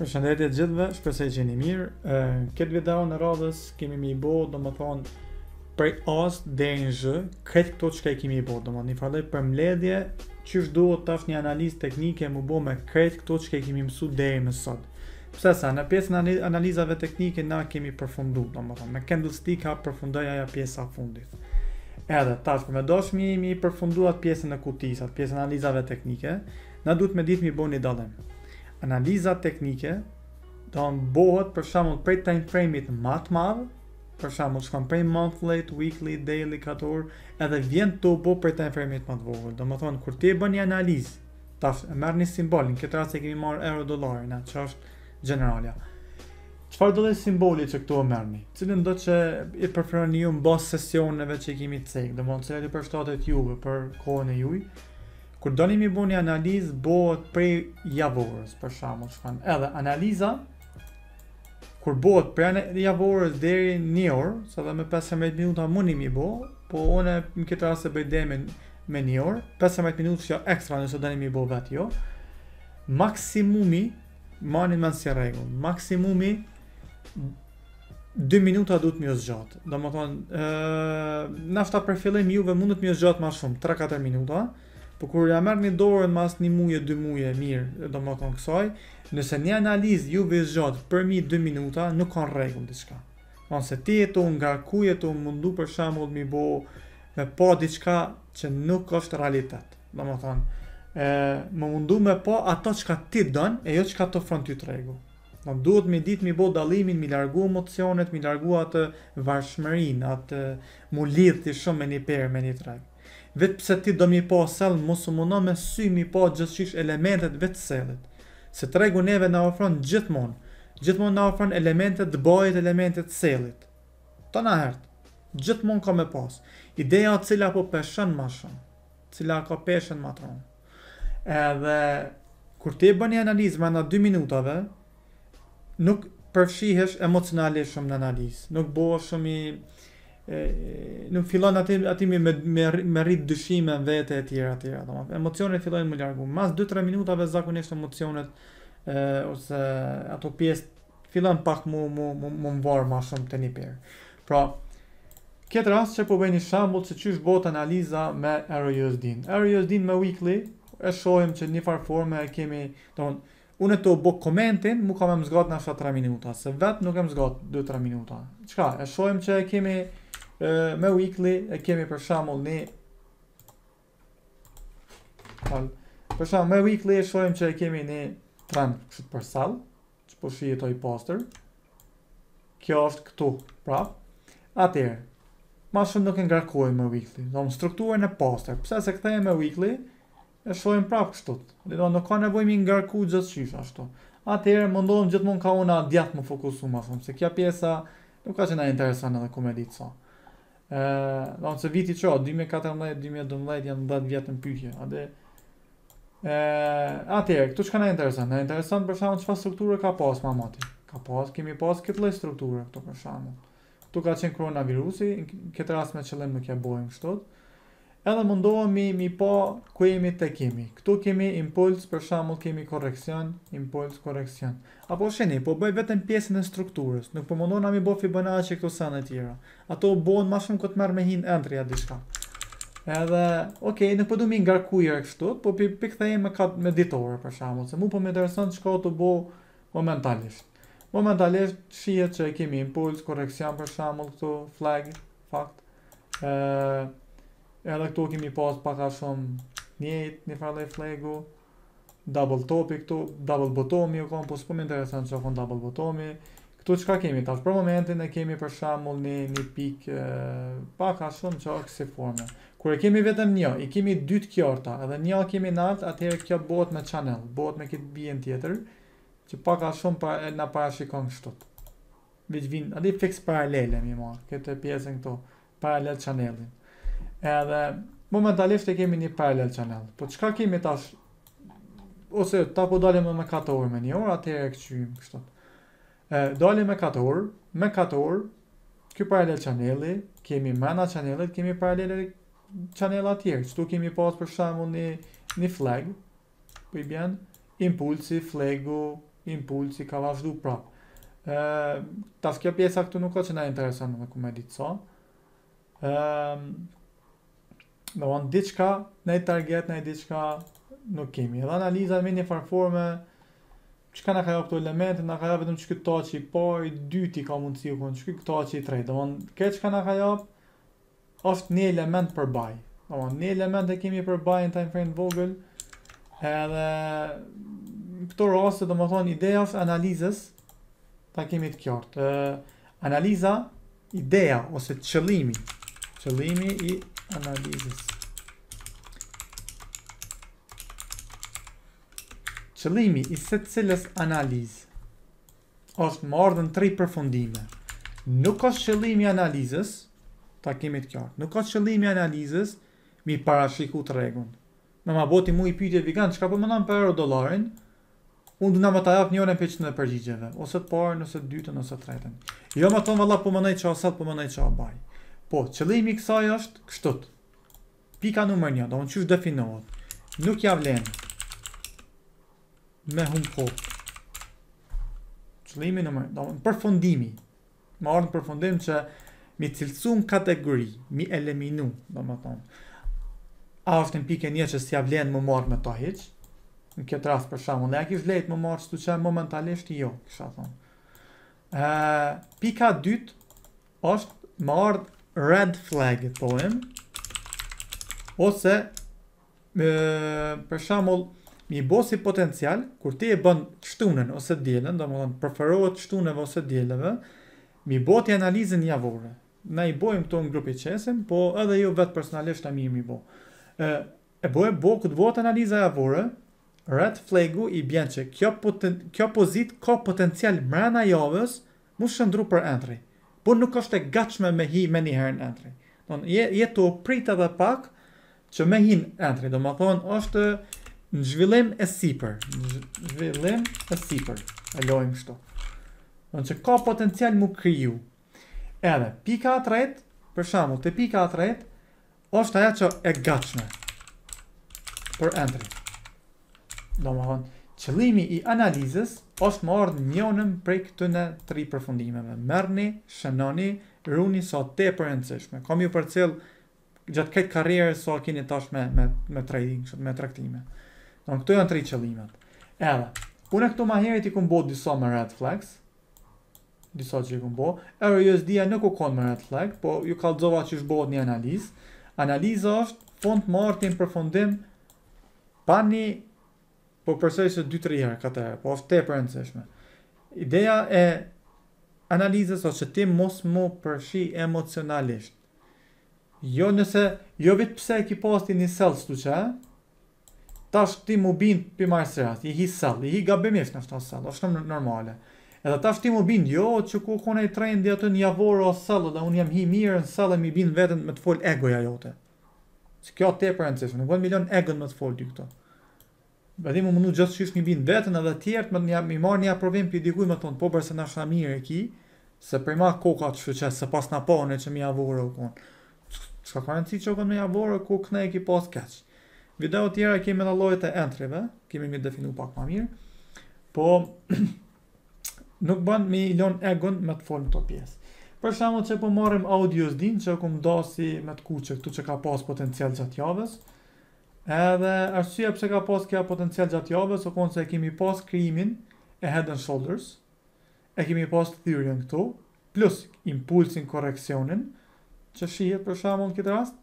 Përshëndetje të gjithëve, shpresoj që jeni mirë. Këtë video në radhës kemi mi bo, domethënë prej A-s deri në Z, këtë këto çka i kemi bo, domethënë një farë përmbledhje çish duhet tash një analizë teknike mu bo me këtë këto çka i kemi mësuar deri më sot. Pse sa në pjesën e analizave teknike na kemi përfunduar, domethënë me candlestick ka përfundoi ajo pjesa e fundit. Edhe tash për me dashmi mi përfunduat pjesën e kutisë, pjesën e analizave teknike, na duhet me ditë mi bo një dallim. Analiza teknike do të bëhet për shembull prej time frame-it më të madh, për shembull shkon prej monthly, weekly, daily, kator, edhe vjen të bëj prej time frame-it më të vogël. Domethënë kur ti e bën një analizë, tash e merrni simbolin, këtë rast e kemi marrë euro dollarin, që është generalja. Çfarë do të simboli që këtu e merrni? Cilën do që i preferoni ju mbas sesioneve që kemi të cek, domethënë cilat i përshtatet juve për kohën e juaj. Kur doni mi bo një analizë, bëhet prej javorës, për shembull, shkon. Edhe analiza, kur bëhet prej javorës deri një orë, sa dhe me 15 minuta mundi mi bo, po une në këtë rast e bëj deri me një orë, 15 minuta që ekstra nëse doni mi bo vetë jo, maksimumi, mani men si rregull, maksimumi 2 minuta duhet mi zgjatë. Domethënë, nafta për fillim juve mundet mi zgjatë më shumë, 3-4 minuta. Po kur ja merrni dorën mas një muje, 2 muje, mirë, do më thonë kësaj, nëse një analizë ju vizgjat përmi 2 minuta, nuk ka rregull diçka. Nëse ti jetu nga ku jetu mundu për shembull mi bo me pa diçka që nuk është realitet. Do më thonë, më mundu me pa ato çka ti don e jo çka të ofron ty të rregull. Do duhet mi ditë mi bo dallimin, mi largu emocionet, mi largu atë varshmërinë, atë mu lidhti shumë me një perë, me një treg. Vetë pse ti do mi pa sell, mos u mundo me sy mi pa gjithçish elementet vetë sellit. Se tregu neve na ofron gjithmonë na ofron elementet të bajit, elementet të sellit. Ta na herët, gjithmonë ka me pas. Ideja cila po peshën ma shumë, cila ka peshën ma tronë. Edhe, kur ti bën një analizë me në 2 minutave, nuk përfshihesh emocionalisht shumë në analizë. Nuk bëhesh shumë nuk fillon aty me rrit dyshime në vete e tjera. Emocionet fillojnë më largu. Mas 2-3 minutave zakonisht emocionet ose ato pjesë fillon pak mu varë ma shumë të një perë. Pra, këtë rast që po bëj një shembull se çish bëhet analiza me EURUSD-n. EURUSD-n me weekly e shohim që një farë forme e kemi, unë të bëj komentin, mu ka me më zgat në 3 minuta, se vetë nuk e më zgat 2-3 minuta. Çka? E shohim që e kemi me weekly e kemi për shembull me weekly e shohim që e kemi një trend kështu për sell, që po shihet ai poster. Kjo është këtu, pra. Atëherë, ma shumë nuk e ngarkojmë me weekly. Do në strukturën e poster. Pse se kthehemi me weekly, e shohim prapë kështu. Do nuk ka nevojë mi ngarku gjithçish ashtu. Atëherë mundohem gjithmonë ka una djathtë më fokusu më shumë, se kjo pjesa nuk ka që na intereson edhe komedit sa. Do se viti që 2014-2012 janë 10 vjetë në pyetje. Atëherë, këtu çka na intereson? Na intereson për shembull çfarë strukture ka pas mamati. Kemi pas këtë lloj strukture këtu për shembull. Këtu ka qenë koronavirusi, në këtë rast me qëllim nuk ja bojmë kështu. Edhe mundohemi mi pa ku jemi te kemi. Këtu kemi impuls, për shembull kemi korreksion, impuls, korreksion. Apo sheni, po bëj vetëm pjesën e strukturës, nuk po mundohna mi bë Fibonacci këto sene të tjera. Ato bëhen më shumë këtë merr me hin entry diçka. Edhe, okay, nuk po du mi ngarkuar kështu, po pikthejmë me ditore për shembull, se mu po më intereson çka të bë momentalisht. Momentalisht shihet që kemi impuls, korreksion për shembull këtu, flag, fakt. Edhe këtu kemi pas paka shumë një farë flagu, double topi këtu, double bottomi, po s'po më intereson që ofon double bottomi. Këtu çka kemi tash? Për momentin e kemi për shembull një pik paka shumë që është si forme. Kur e kemi vetëm një, i kemi 2 të qarta, edhe një kemi nalt, atëherë kjo bëhet me channel, bëhet me këtë bien tjetër, që paka shumë na parashikon kështu. Veç vin, aty fix paralele mi marr, këtë pjesën këtu, paralel channelin. Edhe momentalisht e kemi një parallel channel. Po çka kemi tash? Ose ta po dalim me 4 orë me një orë, atëherë e kthym kështu. Dalim me 4 orë, ky parallel channeli, kemi mana channelit, kemi paralele channela të tjerë. Këtu kemi pas për shembull një flag, po i bën impulsi, flagu, impulsi ka vazhdu prap. Tas kjo pjesa këtu nuk ka që na intereson edhe ku me ditë sa. Do vonë diçka, ne target, ne diçka nuk kemi. Edhe analiza me një farforme, çka na ka jap këto elemente, na ka jap vetëm çka taçi i parë, i dyti ka mundësi u kon, çka taçi i tretë. Do vonë këtë çka na ka jap është një element për baj. Do vonë një element e kemi për baj në time frame vogël. Edhe në këto raste do më thonë ideja është analizës ta kemi të qartë. Analiza, ideja ose qëllimi i analizës. Qëllimi i secilës analizë është më ardhën 3 përfundime. Nuk është qëllimi i analizës, ta kemi të qartë. Nuk është qëllimi i analizës mi parashiku të rregun. Me ma boti mu i pyetje vegan, çka po mendon për euro-dollarin? Unë du na më ta jap një orën për çdo përgjigjeve, ose të parën, ose të dytën, ose të tretën. Jo më thon valla po mendoj çfarë sot, po mendoj çfarë baj. Po, qëllimi i kësaj është kështu. Pika numër 1, do të çish definohet. Nuk ja vlen me hum kohë. Qëllimi numër, do të përfundimi. Më ardhën përfundim që mi cilësu në kategori, mi eliminu, do më thonë. A është në pike një që s'ja vlen më marrë me ta hiq, në këtë rast për shembull, ne kish vlet më marrë çtu që momentalisht jo, kisha thonë. Pika 2 është më ardh red flag poem, ose për shembull mi bosi potencial, kur ti e bën shtunën ose dielën, domethënë preferohet shtunëve ose dielëve, mi boti analizën javore. Ne i bojmë këto në grupi qesim, po edhe jo vetë personalisht a mirë mi bo. Këtë botë analiza javore, red flagu i bjen që kjo pozit ka potencial mrena javës mu shëndru për entry. Po nuk është e gatshme me hi me njëherë në entry. Je të oprit edhe pak që me hi në entry. Do më thonë është në zhvillim e sipër. E lojmë shto. Që ka potencial mu kriju. Edhe, pika 3, për shembull, te pika 3, është aja që e gatshme për entry. Do më thonë, qëllimi i analizës është më ardhë njënëm prej këtëne 3 përfundimeve. Merni, shënoni, runi sa te për rëndësishme. Kam ju për cilë gjatë këtë karrierë sa keni tash me trading, me traktime. Këto janë 3 qëllimet. Edhe, unë këtu ma herit i kum bo disa me red flags, disa që i kum bo, EURUSD-a nuk u konë me red flag, po ju kallëzova që shbohet një analizë. Analiza është fond martin përfundim pa një, po përsërisht 2-3 herë këtë herë, po është tepër e rëndësishme. Ideja e analizës është që ti mos mu përshi emocionalisht. Jo vetë pse e ki pasti një sell stu që, tash ti mu bind për marësirat, i hi sell, i hi gabimisht në shtë sell, është normale. Edhe tash ti mu bind, jo që ku kone i trendi atë një javore o sell, dhe unë jam hi mirë në sell e mi bind vetën me të fol egoja jote. Që kjo te për rëndësishme, nuk vën milion egon me të fol ty këto. Vedhi mu mundu gjithë qysh mi bind vetën edhe tjertë mi marrë një aprovim për i dikuj me tonë, po bërse në shra mirë e ki, se për ma koka të shqe, se pas në pone që mi javore u konë. Shka ka rëndësi që u konë me javore, ku këne e ki pas keq. Video tjera kemi në lojët e entryve, kemi mi definu pak ma mirë, po nuk bën me i lon egon me të folë në të pjesë. Për shembull që po marrim AudioSD që kum dasi me të kuqe këtu që ka pas potencial gjatë javës. Edhe arsyeja pse ka pas kjo potencial gjatë javës, o konë se kemi pas krijimin e Head and Shoulders, e kemi pas theory-n këtu, plus impulsin koreksionin, që shihet për shembull në këtë rast.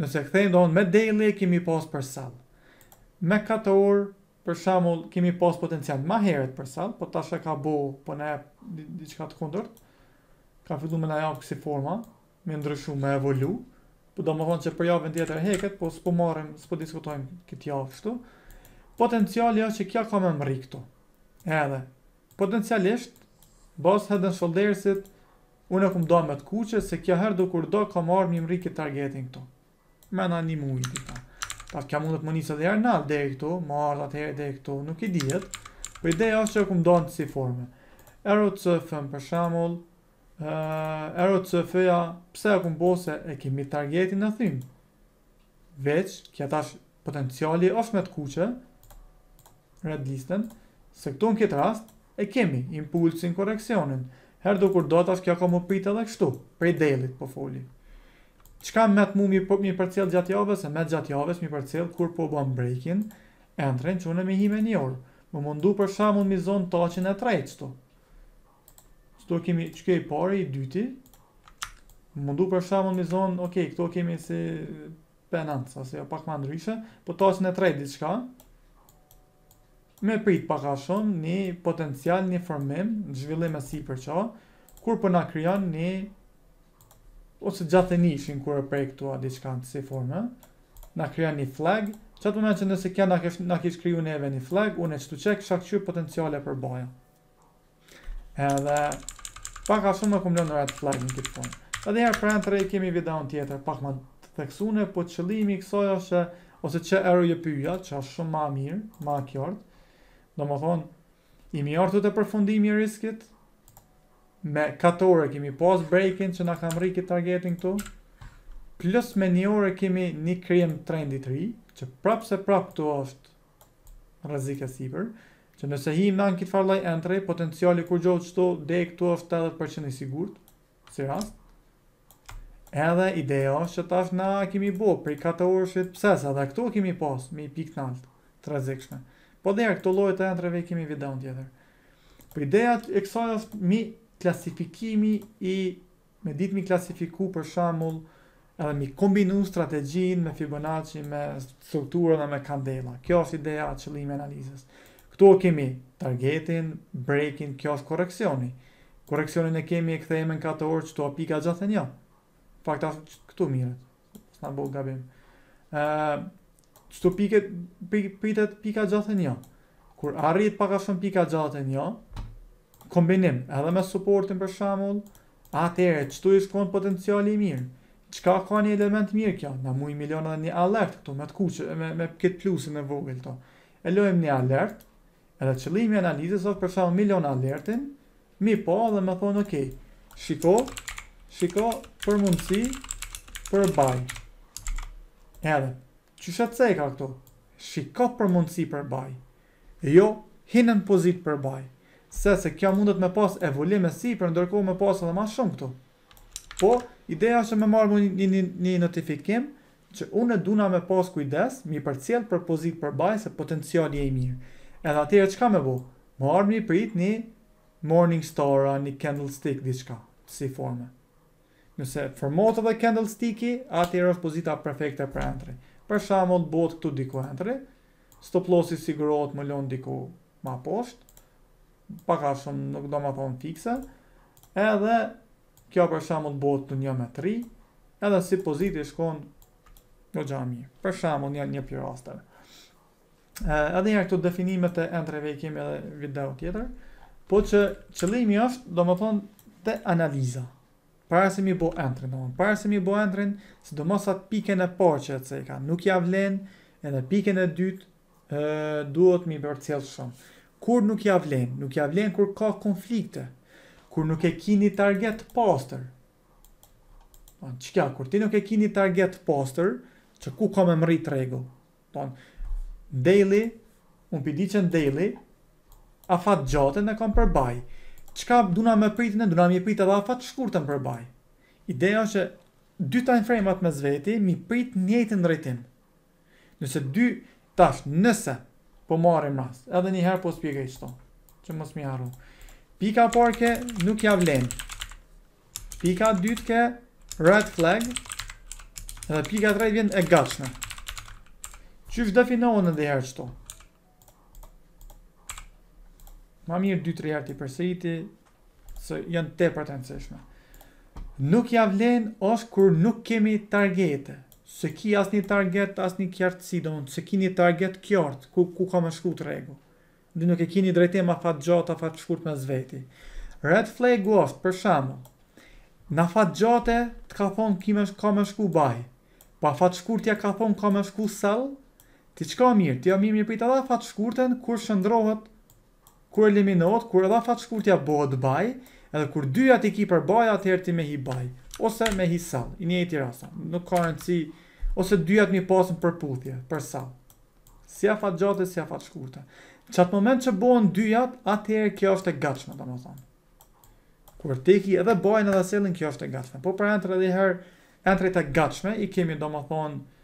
Nëse kthejmë do me daily kemi pas për sell. Me 4 orë për shembull kemi pas potencial më herët për sell, po tash e ka bo, po na jep diçka të kundërt. Ka filluar me na jap si forma, me ndryshu, me evolu. Po do më thonë që për javën tjetër heket, po s'po diskutojmë këtë javë kështu. Potenciali është që kja ka me mëri këtu. Edhe, potencialisht, bas Head and Shouldersit, unë e kum do me të kuqe, se kja herë do kur do ka marrë një mëri këtë targetin këtu. Mena një mujë, dita. Ta kja mundet më njësë dhe herë nalë dhe këtu, marrë atë herë dhe këtu, nuk i dijet. Po ideja është që e kum do në si forme. ROCF për shembull, ROCF-ja, pse e kum bo se e kemi targetin në thym. Veç, kja tash potenciali është me të kuqe, red listen, Se këtu në këtë rast, e kemi impulsin koreksionin. Herë do kur do tash kjo ka më prit edhe kështu, prej delit po foli. Çka me të mu mi përcjell gjatë javës, e me gjatë javës mi përcjell kur po bën breakin, entren që unë me hime një orë. Më mundu për shembull mi zonë taqin e tretë këtu. Këtu kemi çka i pari, i dyti. Më mundu për shembull mi zonë, okay, këtu kemi si penanca, se jo pak më ndryshe, po taqin e tretë diçka. Me prit pak a shumë një potencial, një formim, në zhvillim e sipër qa, kur po na krijon një ose gjatë e nishin kur e prej këtu a diçka në si forme, na krijon një flag, që atë që nëse kja na kish kriju neve një flag, unë e qëtu qek shakqyr potenciale për baja. Edhe pak a shumë e kum lënë red flag në këtë formë. Edhe herë për entrej kemi videon tjetër, pak ma të theksune, po qëllimi kësoj është, ose që erë jë pyja, që është shumë ma mirë, ma kjartë. Do më thonë, i mi artu të përfundimi i riskit, me 4 ore kemi pas breakin që na kam rri këtë targetin këtu, plus me 1 ore kemi një krim trendi të ri, që prap se prap këtu është rrezik e sipër, që nëse him në këtë farlaj entry, potenciali kur gjohë qëto, dhe këtu është 80% i sigurt, si rast. Edhe ideja është që tash na kemi bo, prej 4 orëshit, pse se edhe këtu kemi pas, me i pik nalt, të rrezikshme. Po dhe këto llojet e entreve kemi videon tjetër. Për ideja e kësaj është mi klasifikimi me ditë mi klasifiku për shembull edhe mi kombinu strategjin me Fibonacci, me strukturën dhe me kandela. Kjo është ideja e qëllimi analizës. Këtu kemi targetin, breakin, kjo është koreksioni. Koreksionin e kemi e kthehemi në 4 orë, çto pika gjatë një. Fakta këtu mirët. S'na bëu gabim. Çto pritet pika gjatë një. Kur arrit pak a shumë pika gjatë një, kombinim edhe me supportin për shembull, atëherë çtu i shkon potenciali i mirë. Çka ka një element mirë kjo? Na mu i milion edhe një alert këtu me të kuqe, me këtë plusin e vogël këto. E lojmë një alert, edhe qëllimi i analizës është për shembull milion alertin, mi po dhe me thonë okay, shiko për mundësi për buy. Edhe qyshet se ka këtu? Shiko për mundësi për buy. Jo, hinën pozit për buy. Se kjo mundet me pas evolim e sipër, ndërkohë me pas edhe ma shumë këtu. Po, ideja është me marrë një notifikim që unë duna me pas kujdes, mi përcjell për pozit për buy se potenciali e i mirë. Edhe atëherë çka me bo? Marrë një prit një morning star, një candlestick, diçka, si forme. Nëse formohet edhe candlesticki, atëherë është pozita perfekte për entry. Për shembull, bot këtu diku entry, stop lossi sigurohet më lon diku ma poshtë, pak a shumë nuk do ma thonë fikse, edhe kjo për shembull bot në 1 me 3, edhe si poziti shkon në gjami. Për shembull një për rasteve. Edhe njerë këtu definimet e entryve i kemi edhe video tjetër, po që qëllimi është, do më thonë, te analiza. Para se mi bo entrin, sidomos atë piken e parë që e ceka, nuk ja vlen, edhe piken e dytë duhet mi përcjell shumë. Kur nuk ja vlen kur ka konflikte, kur nuk e kini target pastër. Qëkja, kur ti nuk e kini target pastër, që ku ka me mëri rregull. Daily, unë pidi që në daily, afat gjatën e kam për buy. Qka duna me pritin e duna mi prit edhe afat shkurtën për buy. Ideja është që 2 time frame-at me zveti mi prit njëjtin drejtim. Nëse po marrim rast, edhe një herë po spjegoj çto, që mos mi harru. Pika parke nuk ja vlen. Pika dytë ke red flag, edhe pika tretë vjen e gatshme. Qysh definohen edhe herë çto? Ma mirë 2-3 herë t'i përsëriti, se janë tepër të rëndësishme. Nuk ja vlen është kur nuk kemi targete. Se ki asnjë target, asnjë qartësi, se ki një target qartë, ku ka me shku të rregull. Dhe nuk e ki një drejtim afat gjatë, afat shkurt me zveti. Red flag është, për shembull, në afat gjate të ka thonë ka me shku buy, pa afat shkurtja ka thonë ka me shku sell, ti qka mirë, ti mirë prit edhe afat shkurten, kur shëndrohet, kur eliminohet, kur edhe afat shkurtja bëhet buy, edhe kur dyja ti ki për buy, atëherë ti me hi buy, ose me hi sell, i njëjti rasta, nuk ka rëndësi, ose dyjat mi pasën përputhje, për sell. Si afat gjate, si afat shkurte. Qatë moment që bohen dyjat, atëherë kjo është e gatshme, domethënë. Kur teki edhe bajnë edhe sellin, kjo është e gatshme. Po për entër edhe herë, entrit e gatshme i kemi domethënë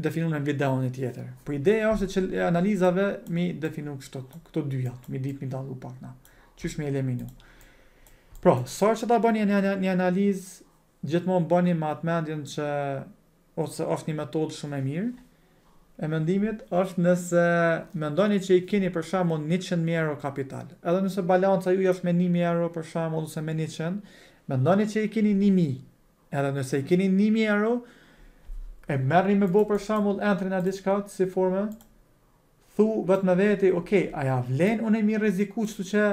definuar në videon e tjetër. Po ideja është që analizave mi definu këto dyjat, mi ditë mi dallu pak na. Qysh mi eliminu. Pra, sa që ta bëni një analizë, gjithmonë bëni me atë mendjen që ose është një metodë shumë e mirë. E mendimit është nëse mendoni që i keni për shembull 100.000 euro kapital. Edhe nëse balanca juaj është me 1.000 euro për shembull ose me 100, mendoni që i keni 1.000. Edhe nëse i keni 1.000 euro, e merrni me bo për shembull entrin a diçka si forme, thu vetë me veti, okay, a ja vlen unë mi rreziku kështu që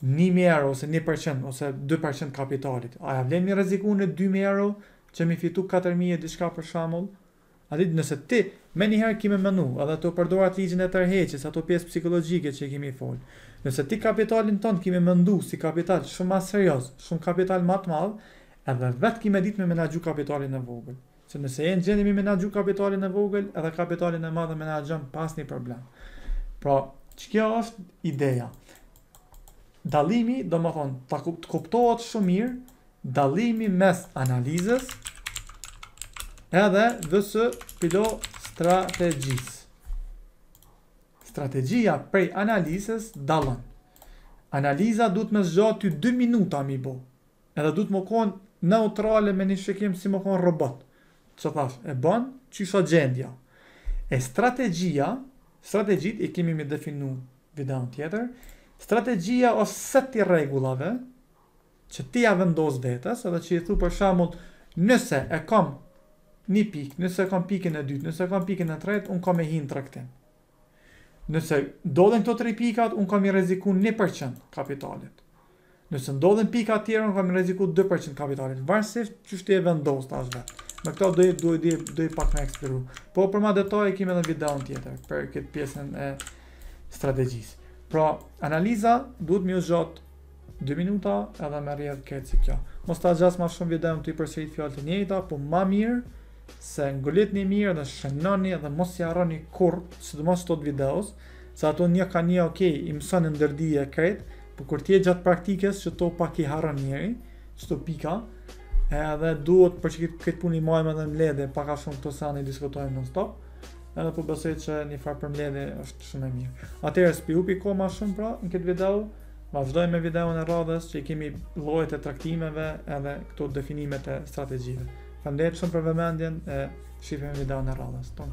1.000 euro ose 1% ose 2% kapitalit. A ja vlen mi rreziku në 2.000 euro që mi fitu 4.000 e diçka për shembull? A ditë nëse ti me njëherë kime menu, edhe të përdorat ligjin e tërheqjes, ato pjesë psikologjike që i kemi folë. Nëse ti kapitalin tonë kime mendu si kapital shumë ma serios, shumë kapital ma të madh, edhe vetë kime ditë me menaxhu kapitalin e vogël. Se nëse e në gjeni me menaxhu kapitalin e vogël, edhe kapitalin e madh e menaxhon pas një problem. Pra, që kjo është ideja. Dallimi, do më thonë, të kuptohet shumë mirë, dallimi mes analizës edhe vs pilo strategjisë. Strategjia prej analizës dallon. Analiza duhet me zgjat ty 2 minuta mi bo. Edhe duhet më konë neutrale me një shikim si më konë robot. Që thash, e bën, qysha gjendja. E strategjit i kemi me definu videon tjetër. Strategjia është set i rregullave që ti ja vendos vetes, edhe që i thu për shembull, nëse e kam një pikë, nëse kam pikën e dytë, nëse kam pikën e tretë, unë kam e hinë tregtim. Nëse ndodhen këto 3 pikat, unë kam i rreziku 1% kapitalit. Nëse ndodhen pika tjera, unë kam i rreziku 2% kapitalit. Varësisht çu ti e vendos tash vetë. Me këto do i pak me eksploru. Po për ma detaje kemi edhe videon tjetër për këtë pjesën e strategjisë. Pra, analiza duhet më zgjat 2 minuta edhe me rrjedh këtë si kjo. Mos ta gjas ma shumë videon të i përsërit fjalët e njëjta, po ma mirë se ngulitni mirë dhe shënoni dhe mos i harroni kurrë, sidomos këto videos, se ato një ka një okay, i mëson ndërdije krejt, por kur ti je gjatë praktikës që to pak i harron njëri, çto pika, edhe duhet për që këtë punë i majmë edhe mbledhje, pak a shumë këto sani diskutojmë non stop, edhe po besoj që një farë për mbledhje është shumë e mirë. Atëherë s'pi hupi kohë ma shumë pra në këtë video, vazhdojmë me videon e radhës që i kemi llojet e traktimeve edhe këto definimet e strategjive. Faleminderit shumë për vëmendjen e shihemi videon e radhës. Ton.